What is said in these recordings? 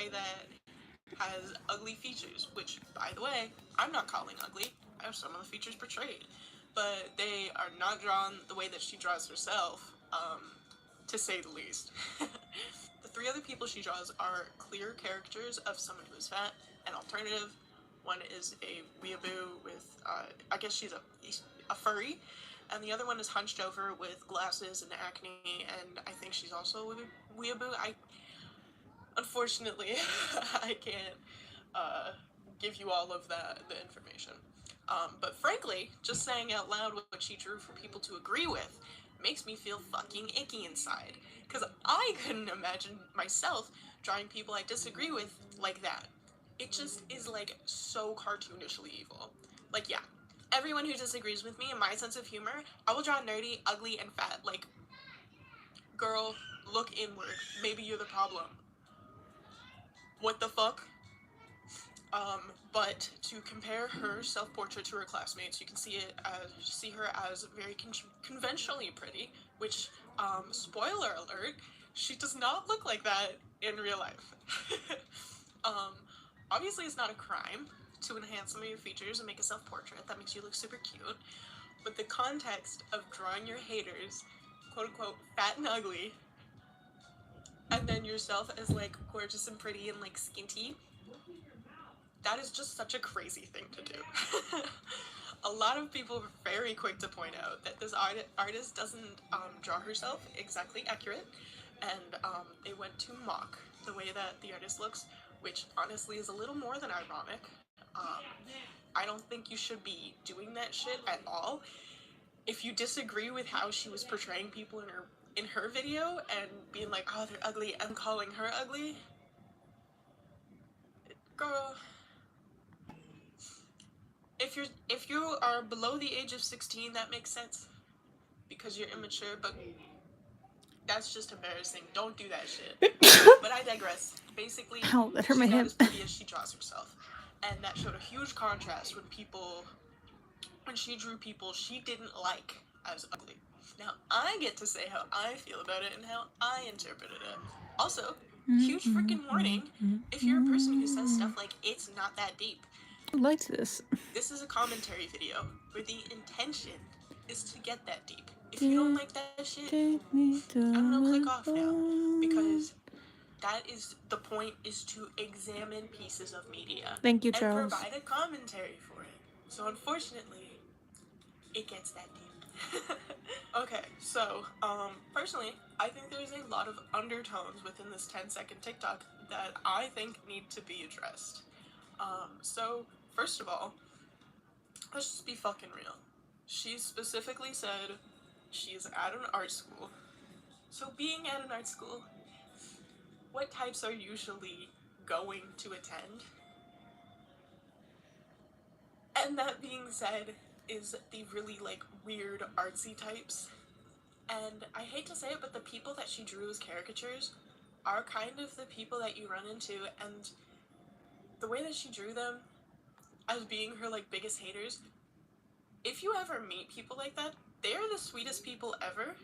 way that has ugly features, which, by the way, I'm not calling ugly. I have some of the features portrayed, but they are not drawn the way that she draws herself, to say the least. The three other people she draws are clear caricatures of someone who is fat and alternative. One is a weeaboo with, I guess she's a furry, and the other one is hunched over with glasses and acne, and I think she's also a weeaboo. Unfortunately, I can't give you all of the information. But frankly, just saying out loud what she drew for people to agree with makes me feel fucking icky inside. Because I couldn't imagine myself drawing people I disagree with like that. It just is like so cartoonishly evil. Like, yeah, everyone who disagrees with me and my sense of humor, I will draw nerdy, ugly, and fat. Like, girl, look inward. Maybe you're the problem. What the fuck? But to compare her self-portrait to her classmates, you can see her as very conventionally pretty, which, spoiler alert, she does not look like that in real life. Obviously it's not a crime to enhance some of your features and make a self-portrait that makes you look super cute, but the context of drawing your haters, quote-unquote, fat and ugly, and then yourself as, like, gorgeous and pretty and, like, skinty, that is just such a crazy thing to do. A lot of people were very quick to point out that this artist doesn't draw herself exactly accurate, and they went to mock the way that the artist looks, which honestly is a little more than ironic. I don't think you should be doing that shit at all. If you disagree with how she was portraying people in her video and being like, oh, they're ugly, and calling her ugly, girl, if you are below the age of 16, that makes sense because you're immature, but that's just embarrassing. Don't do that shit. But I digress. Basically, Ow, that hurt my she's not hip. as pretty as she draws herself, and that showed a huge contrast when she drew people she didn't like as ugly. Now I get to say how I feel about it and how I interpreted it. Also, huge freaking warning if you're a person who says stuff like, it's not that deep. Who likes this? This is a commentary video where the intention is to get that deep. If you don't like that shit, I don't know, click off now. Because that is the point, is to examine pieces of media. Thank you, and Charles. provide a commentary for it. So unfortunately, it gets that deep. Okay, so, personally, I think there's a lot of undertones within this 10-second TikTok that I think need to be addressed. So, first of all, let's just be fucking real. She specifically said she's at an art school. So being at an art school, what types are usually going to attend? And that being said, is the really, like, weird artsy types. And I hate to say it, but the people that she drew as caricatures are kind of the people that you run into, and the way that she drew them as being her, like, biggest haters, if you ever meet people like that, they are the sweetest people ever,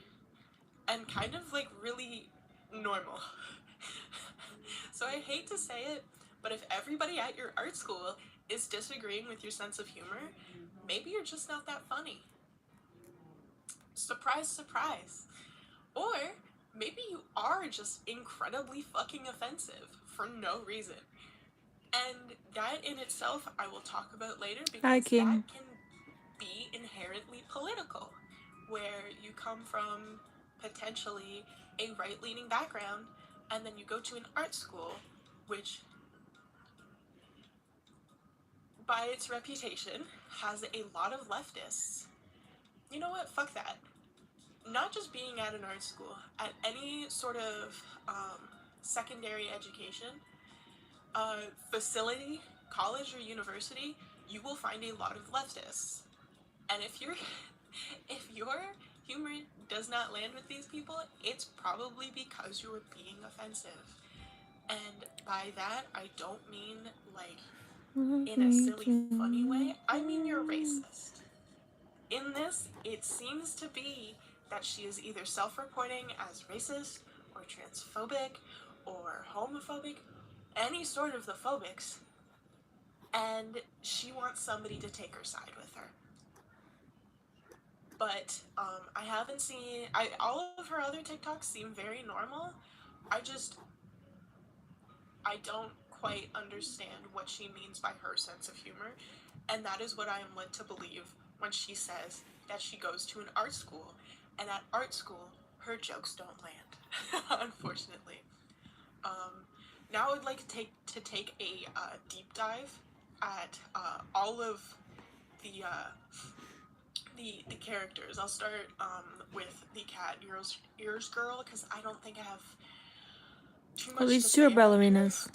and kind of, like, really normal. So I hate to say it, but if everybody at your art school is disagreeing with your sense of humor, maybe you're just not that funny. Surprise, surprise. Or maybe you are just incredibly fucking offensive for no reason. And that in itself I will talk about later, because Hi, that King. can be inherently political, where you come from potentially a right-leaning background and then you go to an art school which, by its reputation, has a lot of leftists. You know what? Fuck that. Not just being at an art school, at any sort of secondary education facility, college or university, you will find a lot of leftists. And if your humor does not land with these people, it's probably because you are being offensive. And by that, I don't mean, like, in a silly, funny way. I mean you're racist. In this, it seems to be that she is either self-reporting as racist, or transphobic, or homophobic, any sort of the phobics, and she wants somebody to take her side with her. But I haven't seen, all of her other TikToks seem very normal. I don't quite understand what she means by her sense of humor, and that is what I am led to believe when she says that she goes to an art school, and at art school, her jokes don't land, unfortunately. Now I would like to take a deep dive at all of the the characters. I'll start with the cat ears girl, because I don't think I have too much At to least say two are about her. ballerinas.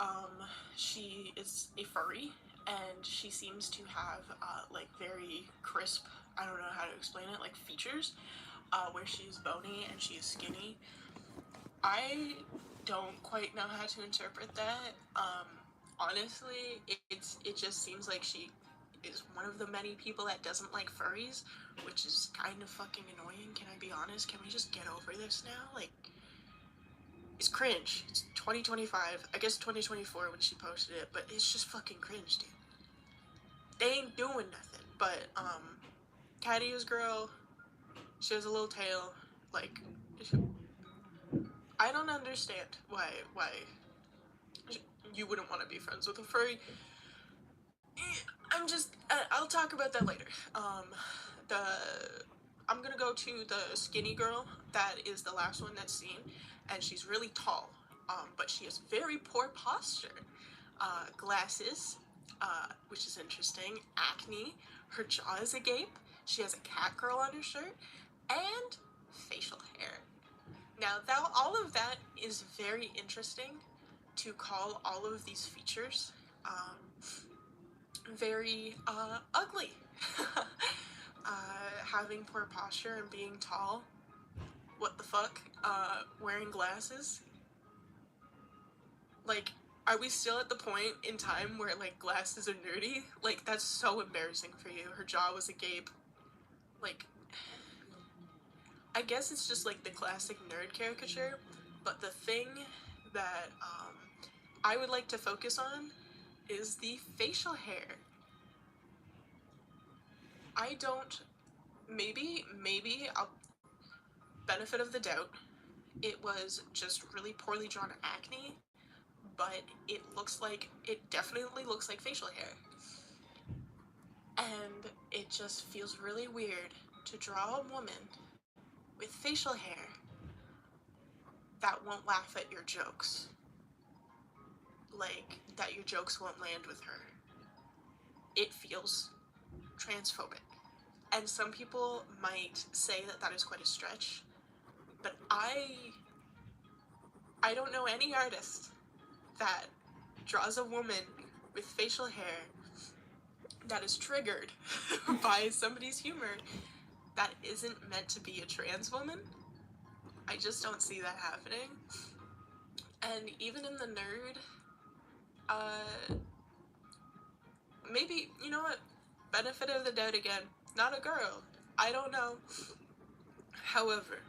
She is a furry, and she seems to have like very crisp, I don't know how to explain it, like features, where she's bony and she is skinny. I don't quite know how to interpret that. Honestly, it just seems like she is one of the many people that doesn't like furries, which is kind of fucking annoying. Can I be honest? Can we just get over this now? Like, it's cringe. It's 2025. I guess 2024 when she posted it, but it's just fucking cringe, dude. They ain't doing nothing. But cat ears girl, she has a little tail. Like, I don't understand why you wouldn't want to be friends with a furry. I'll talk about that later. The I'm gonna go to the skinny girl. That is the last one that's seen, and she's really tall, but she has very poor posture. Glasses, which is interesting. Acne. Her jaw is agape. She has a cat girl on her shirt, and facial hair. Now, all of that is very interesting to call all of these features very ugly. Having poor posture and being tall. What the fuck? Wearing glasses. Like, are we still at the point in time where, like, glasses are nerdy? Like, that's so embarrassing for you. Her jaw was agape. Like, I guess it's just, like, the classic nerd caricature, but the thing that, I would like to focus on is the facial hair. I don't, maybe, I'll benefit of the doubt, it was just really poorly drawn acne, but it definitely looks like facial hair. And it just feels really weird to draw a woman with facial hair that won't laugh at your jokes. Like, that your jokes won't land with her. It feels transphobic. And some people might say that that is quite a stretch, but I don't know any artist that draws a woman with facial hair that is triggered by somebody's humor that isn't meant to be a trans woman. I just don't see that happening. And even in the nerd, maybe, you know what, benefit of the doubt again, not a girl, I don't know. However,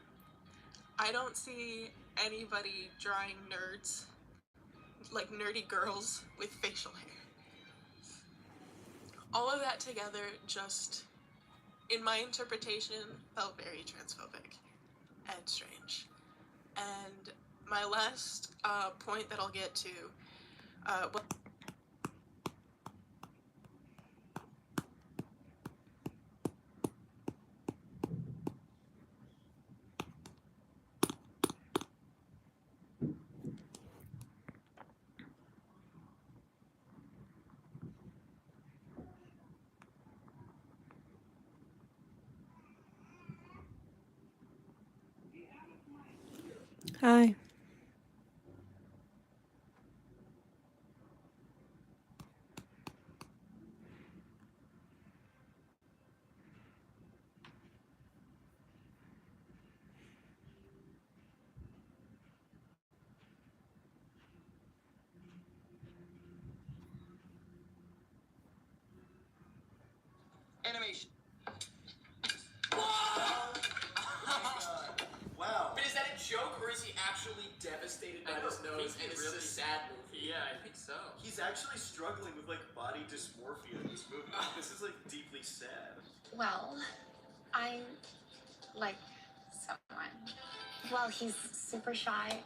I don't see anybody drawing nerds, like nerdy girls with facial hair. All of that together just, in my interpretation, felt very transphobic and strange. And my last point that I'll get to, well, Hi. animation. Whoa! Wow. But is that a joke, or is he actually was in a really sad movie. Yeah, I think so. He's actually struggling with like body dysmorphia in this movie. This is like deeply sad. Well, I like someone. Well, he's super shy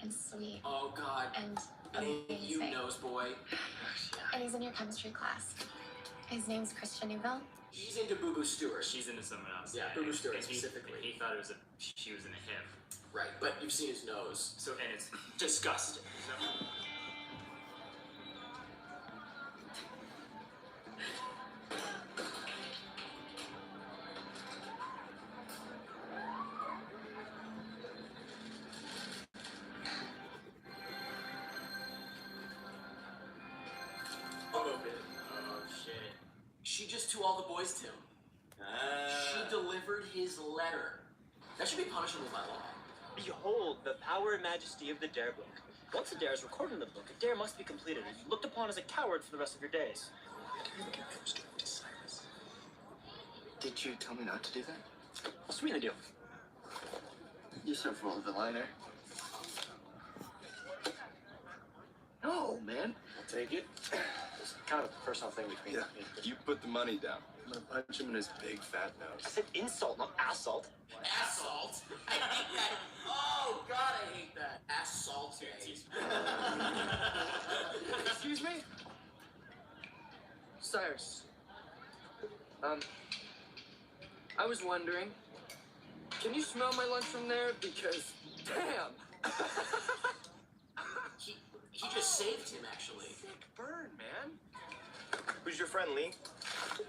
and sweet Oh God. and And you amazing. nose boy. And he's in your chemistry class. His name's Christian Newville. He's into Boo Boo Stewart. She's into someone else. Yeah, Boo Boo Stewart and specifically. He thought it was she was into him. Right, but you've seen his nose. So and it's disgusting. So, Oh shit. She just to all the boys, Tim. She delivered his letter. That should be punishable by law. Behold the power and majesty of the Dare book. Once a Dare is recorded in the book, a Dare must be completed and looked upon as a coward for the rest of your days. Did you tell me not to do that? Sweeten the deal. You're so full of the liner. No, man. I'll take it. It's kind of a personal thing between Yeah. me. You put the money down. I'm gonna punch him in his big fat I nose. said insult, not assault. Assault? I hate that. Oh God, I hate that. Assault. Excuse me? Cyrus. I was wondering, can you smell my lunch from there? Because, damn! He just saved him, actually. Sick burn, man. Who's your friend, Lee?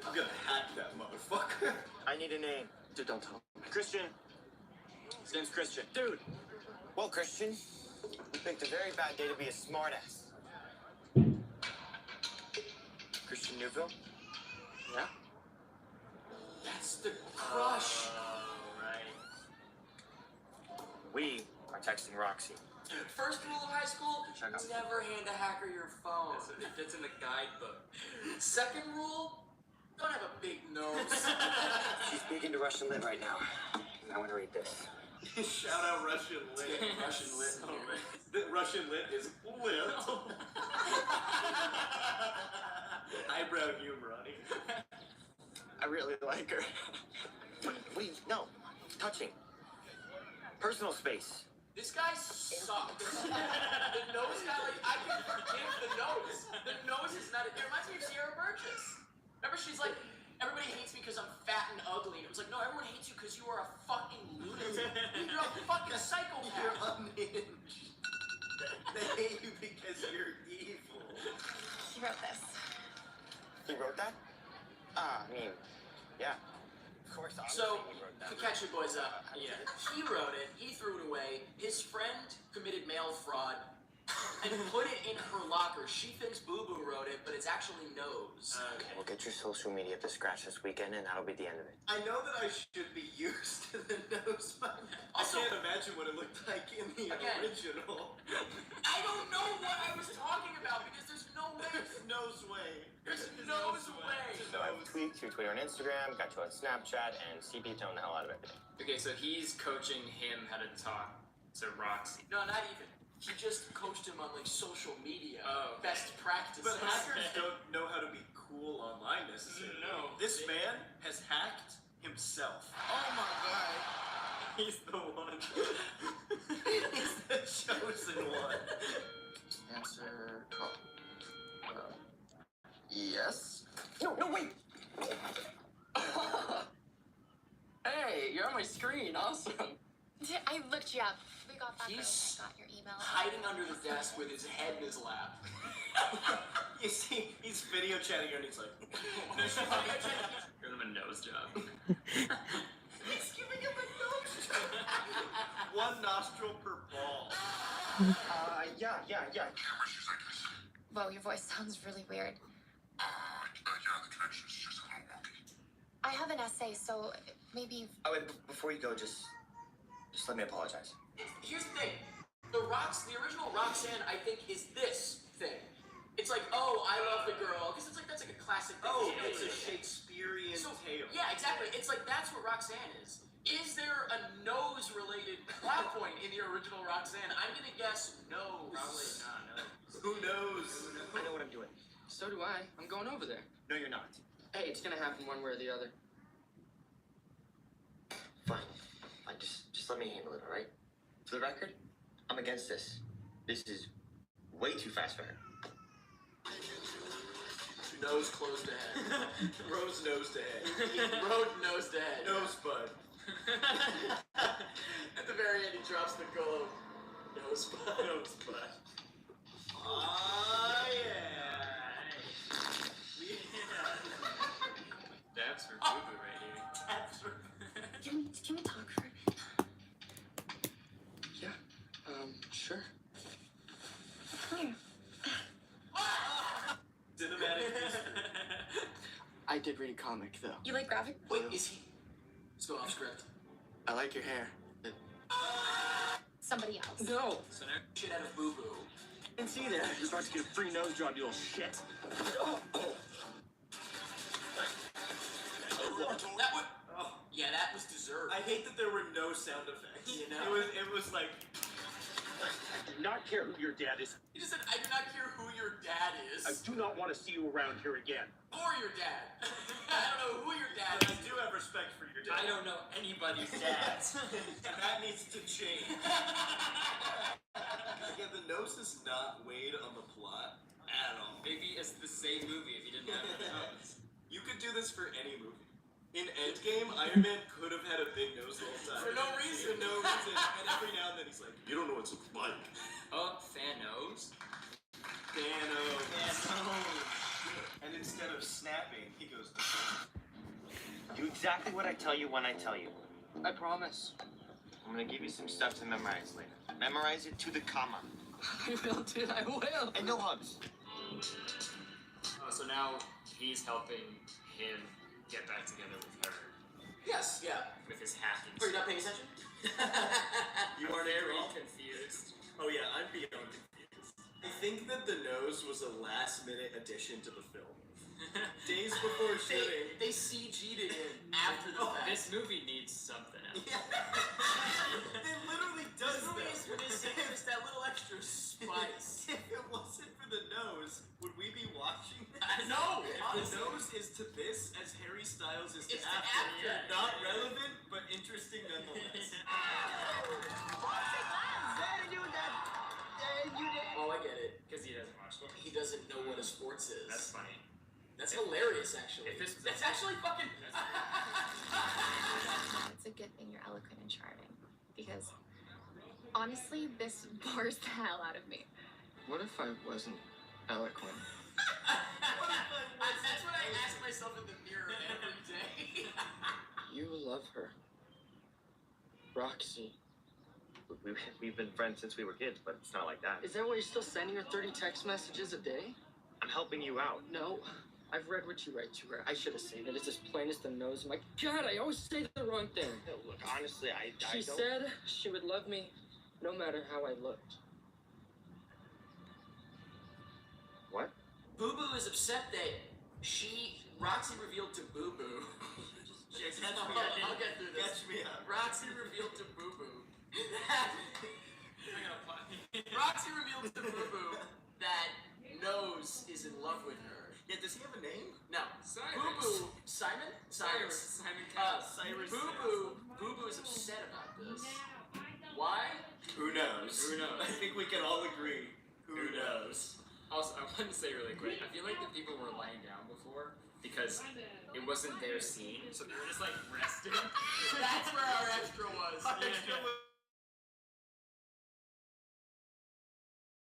I'm gonna hack that motherfucker. I need a name. Dude, don't tell him. Christian. His name's Christian. Dude! Well, Christian, you picked a very bad day to be a smartass. Christian Newville? Yeah? That's the crush. Oh, right. We are texting Roxy. First rule of high school: Check out. never hand a hacker your phone. That's in the guidebook. Second rule: don't have a big nose. She's speaking to Russian Lit right now. I want to read this. Shout out Russian lit. Russian lit. So lit. The Russian lit is lit. Eyebrow humor on it. I really like her. Wait, no. Touching. Personal space. This guy sucks. The nose guy, like, I can forgive the nose. The nose is not. It reminds me of Sierra Burgess. Remember, she's like, everybody hates me because I'm fat and ugly. And it was like, no, everyone hates you because you are a fucking lunatic. You're a fucking You're psychopath. unhinged. They hate you because you're evil. He wrote this. He wrote that? I mean, yeah. Of course, So, he wrote that. to catch you boys up, yeah, he wrote it, he threw it away, his friend committed mail fraud and put it in her locker. She thinks Boo Boo wrote it, but it's actually Nose. We'll get your social media up to scratch this weekend, and that'll be the end of it. I know that I should be used to the nose, but Also- I can't imagine what it looked like in the Again. original. I don't know what I was talking about because there's no way. There's no way. There's no way. So I have tweets, your Twitter and Instagram, got you on Snapchat, and CP tone the hell out of everything. Okay, so he's coaching him how to talk to Roxy. No, not even. He just coached him on like social media. Oh, okay. Best practices. But hackers don't know how to be cool online necessarily. No. This man has hacked himself. Oh my god. He's the one. He's the chosen one. Answer call. Yes? No, wait! Hey, you're on my screen. Awesome. I looked you up. We got back He's early. I got your email. hiding under the desk with his head in his lap. You see, he's video chatting her and he's like, Give him a nose job. he's giving him a nose job. One nostril per ball. Yeah. Whoa, your voice sounds really weird. I have an essay, so maybe. Oh, wait, before you go, just let me apologize. Here's the thing. The original Roxanne, I think, is this thing. It's like, oh, I love the girl, because it's like that's like a classic thing. Oh, to do. it's a Shakespearean So, tale. yeah, exactly. It's like that's what Roxanne is. Is there a nose-related plot point in the original Roxanne? I'm gonna guess no. Probably not. No. Who knows? I know what I'm doing. So do I. I'm going over there. No, you're not. Hey, it's gonna happen one way or the other. Fine. Just let me handle it, all right? For the record, I'm against this. This is way too fast for her. Nose close to head. Rose nose to head. Road nose to head. Nose bud. At the very end, he drops the globe. Nose bud. Nose bud. Ah, yeah. That's for Boo Boo right here. That's for... Can we talk for a bit? Yeah. Sure. Here. Cinematic history. I did read a comic, though. You like graphic? Wait, is he... Let's go off script. I like your hair. Somebody else. No! So now, Shit out of Boo Boo. Didn't see that. You're about to get a free nose job, you little shit. That would... Yeah, that was deserved. I hate that there were no sound effects. You know? It was like... I do not care who your dad is. He just said, I do not care who your dad is. I do not want to see you around here again. Or your dad. I don't know who your dad But I is. do have respect for your dad. I don't know anybody's dad. And that needs to change. Again, the nose is not weighed on the plot at all. Maybe it's the same movie if you didn't have the nose. You could do this for any movie. In Endgame, Iron Man could have had a big nose the whole time. For no reason. For no reason. And every now and then he's like, you don't know what it's like. Oh, Thanos. Thanos. And instead of snapping, he goes, Do exactly what I tell you when I tell you. I promise. I'm gonna give you some stuff to memorize later. Memorize it to the comma. I will, dude. I will. And no hugs. Oh, so now he's helping him get back together with her. Yes, yeah. With his hacking. Are you not paying attention? you are very wrong. confused. Oh yeah, I'm beyond confused. I think that the nose was a last-minute addition to the film. Days before shooting. They CG'd it in after the fact. This movie needs something else. Yeah. It literally does This movie that. is missing just that little extra spice. If it wasn't for the nose, would we be watching this? No! The Honestly. nose is to this as Harry Styles is to It's to after. after. Not relevant, but interesting nonetheless. Oh, I get it. Because he doesn't watch them. He doesn't know what a sports is. That's funny. That's hilarious, actually. if this was That's a- actually fucking... It's a good thing you're eloquent and charming. Because, honestly, this bores the hell out of me. What if I wasn't eloquent? That's what I ask myself in the mirror every day. You love her. Roxy. We've been friends since we were kids, but it's not like that. Is that why you're still sending her 30 text messages a day? I'm helping you out. No. I've read what you write to her. I should have seen it. It's as plain as the nose. My God, I always say the wrong thing. No, look, honestly, I She don't... said she would love me no matter how I looked. What? Boo Boo is upset that Roxy revealed to Boo Boo. I'll get through this. Catch me up. Roxy revealed to Boo Boo that Roxy revealed to Boo Boo that Nose is in love with her. Yeah, does he have a name? No, Cyrus. Boo Boo, Simon, Cyrus. Simon Cowell. Cyrus. Boo Boo is upset about this. Why? Who knows? Who knows? I think we can all agree. Who knows? Also, I wanted to say really quick, I feel like the people were lying down before because it wasn't their scene, so they were just like resting. That's where our extra was. Extra